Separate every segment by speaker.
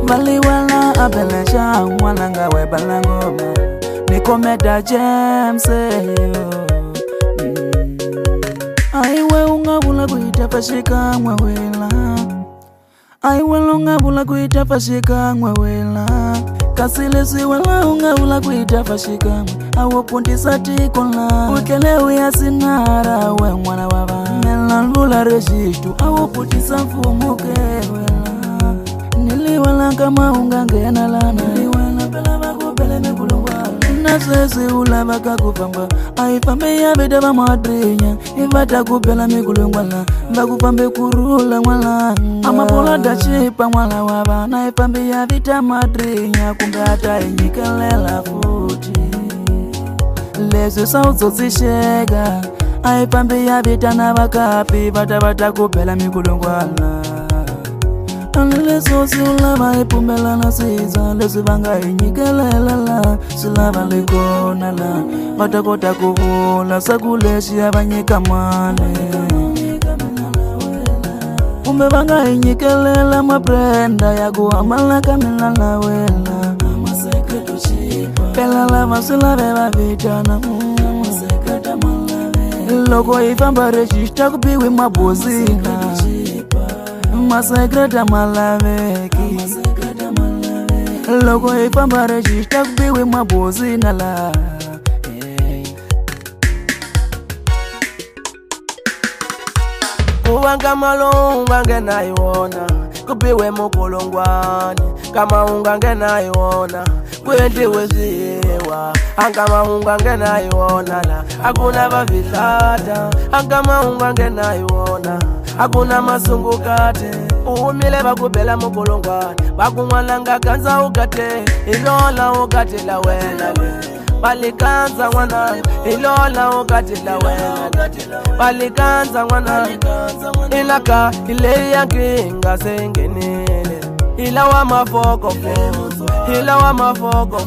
Speaker 1: Baliwala abelesha mwalanga we balangoma nikomeda James aiwe ungabula kuitafashika mwawela aiwe ungabula kuitafashika mwawela kasilesi wala ungabula kuitafashika awopundisa tikola ukeleu ya sinara we mwana waba melanbula reshitu awopundisa mfumukewela niliwala kama ungangena lana niliwala pela bakupele mikulungwa nasesi ulaba kakupamba aifambe ya bedaba madrinya ibata kupela mikulungwa bakupambe kurula mwala amapola dachipa mwala waba na ifambe ya vita madrinya kumbata inyikelela futi lezo sauzo zishega aifambe ya vita na bakapi bata kupela mikulungwa Leso silaba ipumbela na siza leso banga inyikelela silaba lekona la batakota kuvula sakuleshi abanyika mane umbe banga inyikelela mabrenda yakuhamala kamila la wela amasekreto chipa pela la masulabe babitana amasekata malave loko ifamba rejista kupiwe mabozina Masekreta malaveki Logo ifamba rejista kubiwe mabozi nala Uwanga malunga ngena iwona kubiwe mukulungwani kama unga ngena iwona kwende weziwa Angama unga ngena iwona la Hakuna bavilata Angama unga ngena iwona Hakuna masungu kate Uumile bakubela mukulungwani Bakumwalanga kanza ukate Ilola ukate la wena Balikanza wana Ilola ukate la wena Balikanza wana Ilaka ile yankinga sengenele Ilawa mafoko Ilawa mafoko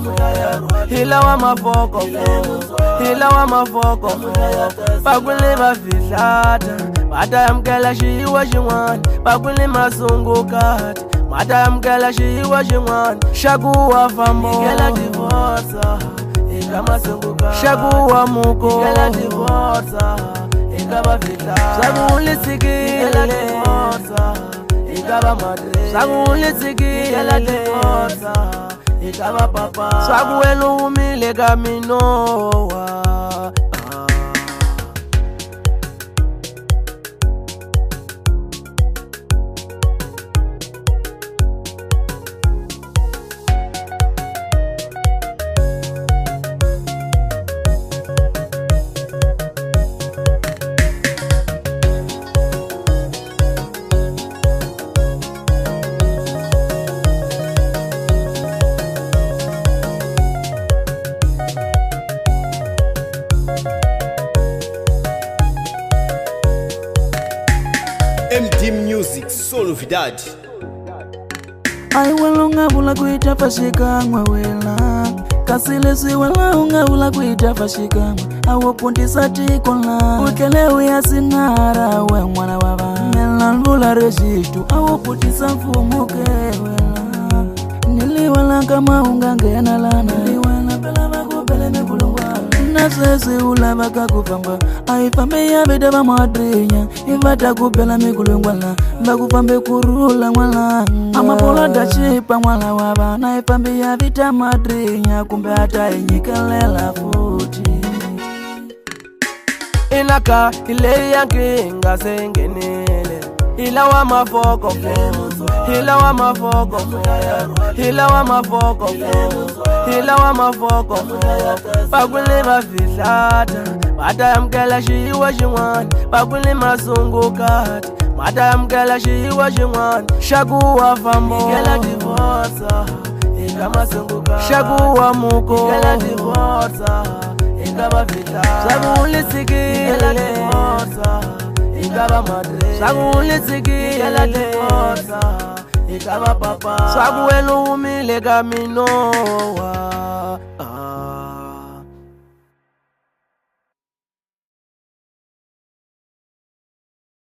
Speaker 1: Ilawa mafoko Ilawa mafoko Bakule bafilata Mata yamkela shiwa shingwan Bakule masungu kati Mata yamkela shiwa shingwan Shakuwa fambo Ikela divorsa Ika masungu kati Shakuwa muko Ikela divorsa Ika bafita Shakulisiki Ikela divorsa Ika ba madre Shakulisiki Ikela divorsa Ika ba papa Shakuwelu umile kaminowa
Speaker 2: MD Music, Solovidade.
Speaker 1: Aiwe ungabula kuitafashika mwawela Kasilesi wala ungabula kuitafashika awopundisa tikola ukeleu ya sinara we mwana waba melanbula reshitu awopundisa mfumukewela niliwala kama ungangena lana niliwala pela bakupele mikulungwa nasesi ulaba kakupamba aifambe ya bedaba madrinya ibata kupela mikulungwa bakupambe kurula mwala amapola dachipa mwala waba na ifambe ya vita madrinya kumbe hata inyikelela futi Ilaka ile yankinga sengenele Ilawa mafoko Ilawa mafoko Ilawa mafoko Ilawa mafoko Bakule bafilata Mata yamkela shiwa shingwan Bakule masungu kati Mata yamkela shiwa shingwan Shakuwa fambo Ikela divorsa Ika masungu kati Shakuwa muko Ikela divorsa Ika bafita Shakulisiki Ikela divorsa Ika ba madre Shakulisiki Ikela divorsa ikaba papa sakuwela umile kaminowa